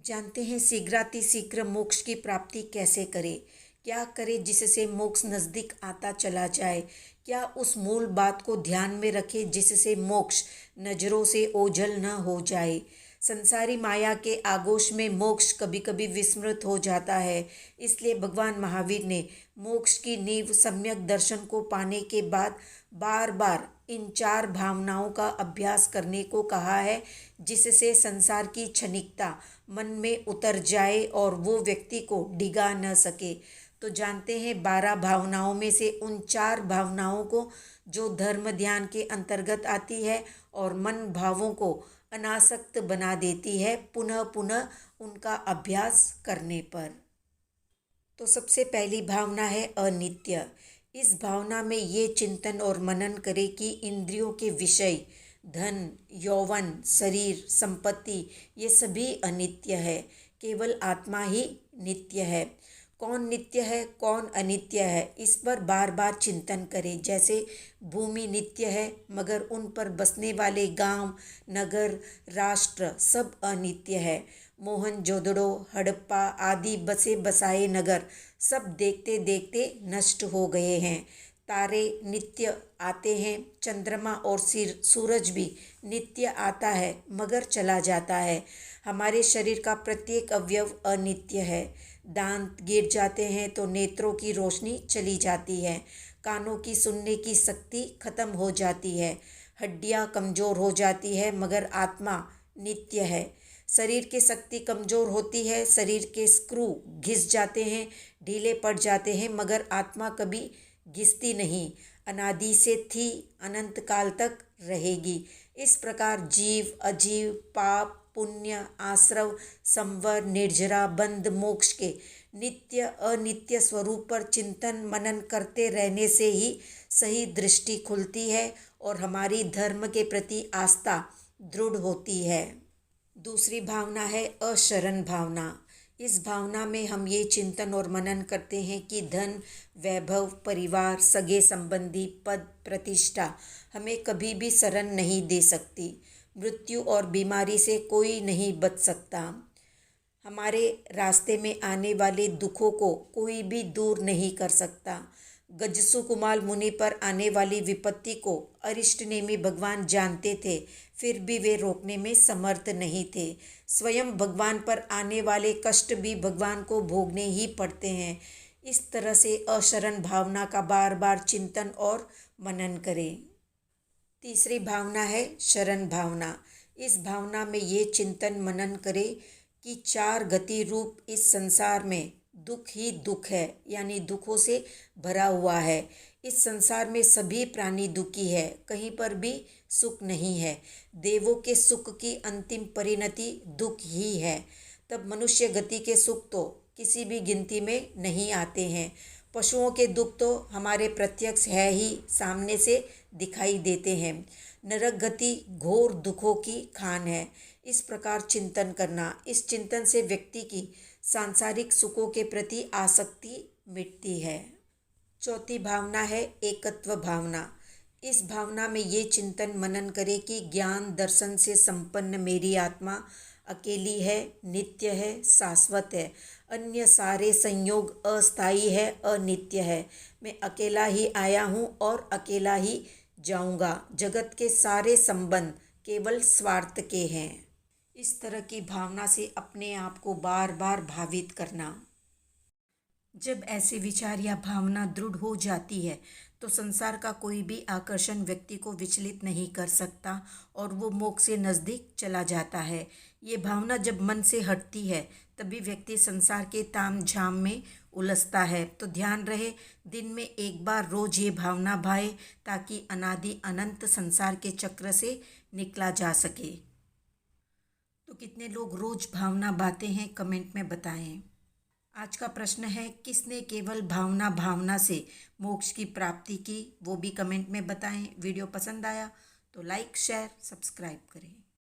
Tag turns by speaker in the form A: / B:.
A: जानते हैं शीघ्रातिशीघ्र मोक्ष की प्राप्ति कैसे करें। क्या करें जिससे मोक्ष नज़दीक आता चला जाए। क्या उस मूल बात को ध्यान में रखें जिससे मोक्ष नज़रों से ओझल न हो जाए। संसारी माया के आगोश में मोक्ष कभी कभी विस्मृत हो जाता है। इसलिए भगवान महावीर ने मोक्ष की नींव सम्यक दर्शन को पाने के बाद बार बार इन 4 भावनाओं का अभ्यास करने को कहा है, जिससे संसार की क्षणिकता मन में उतर जाए और वो व्यक्ति को डिगा न सके। तो जानते हैं 12 भावनाओं में से उन 4 भावनाओं को जो धर्म ध्यान के अंतर्गत आती है और मन भावों को अनासक्त बना देती है पुनः पुनः उनका अभ्यास करने पर। तो सबसे पहली भावना है अनित्य। इस भावना में ये चिंतन और मनन करे कि इंद्रियों के विषय धन, यौवन, शरीर, संपत्ति ये सभी अनित्य है, केवल आत्मा ही नित्य है। कौन नित्य है, कौन अनित्य है, इस पर बार बार चिंतन करें। जैसे भूमि नित्य है मगर उन पर बसने वाले गांव, नगर, राष्ट्र सब अनित्य है। मोहनजोदड़ो, हड़प्पा आदि बसे बसाए नगर सब देखते देखते नष्ट हो गए हैं। तारे नित्य आते हैं, चंद्रमा और सूरज भी नित्य आता है मगर चला जाता है। हमारे शरीर का प्रत्येक अवयव अनित्य है। दांत गिर जाते हैं तो नेत्रों की रोशनी चली जाती है, कानों की सुनने की शक्ति खत्म हो जाती है, हड्डियां कमज़ोर हो जाती है मगर आत्मा नित्य है। शरीर की शक्ति कमज़ोर होती है, शरीर के स्क्रू घिस जाते हैं, ढीले पड़ जाते हैं मगर आत्मा कभी घिसती नहीं, अनादि से थी, अनंत काल तक रहेगी। इस प्रकार जीव, अजीव, पाप, पुण्य, आश्रव, संवर, निर्जरा, बंध, मोक्ष के नित्य अनित्य स्वरूप पर चिंतन मनन करते रहने से ही सही दृष्टि खुलती है और हमारी धर्म के प्रति आस्था दृढ़ होती है। दूसरी भावना है अशरण भावना। इस भावना में हम ये चिंतन और मनन करते हैं कि धन, वैभव, परिवार, सगे संबंधी, पद, प्रतिष्ठा हमें कभी भी शरण नहीं दे सकती। मृत्यु और बीमारी से कोई नहीं बच सकता। हमारे रास्ते में आने वाले दुखों को कोई भी दूर नहीं कर सकता। गजसुकुमार मुनि पर आने वाली विपत्ति को अरिष्टनेमी भगवान जानते थे, फिर भी वे रोकने में समर्थ नहीं थे। स्वयं भगवान पर आने वाले कष्ट भी भगवान को भोगने ही पड़ते हैं। इस तरह से अशरण भावना का बार बार चिंतन और मनन करें। तीसरी भावना है शरण भावना। इस भावना में ये चिंतन मनन करें कि 4 गति रूप इस संसार में दुख ही दुख है, यानी दुखों से भरा हुआ है। इस संसार में सभी प्राणी दुखी है, कहीं पर भी सुख नहीं है। देवों के सुख की अंतिम परिणति दुख ही है। तब मनुष्य गति के सुख तो किसी भी गिनती में नहीं आते हैं। पशुओं के दुख तो हमारे प्रत्यक्ष है ही, सामने से दिखाई देते हैं। नरक गति घोर दुखों की खान है। इस प्रकार चिंतन करना, इस चिंतन से व्यक्ति की सांसारिक सुखों के प्रति आसक्ति मिटती है। चौथी भावना है एकत्व भावना। इस भावना में ये चिंतन मनन करे कि ज्ञान दर्शन से संपन्न मेरी आत्मा अकेली है, नित्य है, शाश्वत है। अन्य सारे संयोग अस्थायी है, अनित्य है। मैं अकेला ही आया हूँ और अकेला ही जाऊँगा। जगत के सारे संबंध केवल स्वार्थ के हैं। इस तरह की भावना से अपने आप को बार बार भावित करना। जब ऐसे विचार या भावना दृढ़ हो जाती है तो संसार का कोई भी आकर्षण व्यक्ति को विचलित नहीं कर सकता और वो मोक्ष से नज़दीक चला जाता है। ये भावना जब मन से हटती है तभी व्यक्ति संसार के ताम झाम में उलझता है। तो ध्यान रहे, दिन में एक बार रोज ये भावना भाए ताकि अनादि अनंत संसार के चक्र से निकला जा सके। तो कितने लोग रोज भावना बाते हैं, कमेंट में बताएं। आज का प्रश्न है, किसने केवल भावना से मोक्ष की प्राप्ति की, वो भी कमेंट में बताएं। वीडियो पसंद आया तो लाइक, शेयर, सब्सक्राइब करें।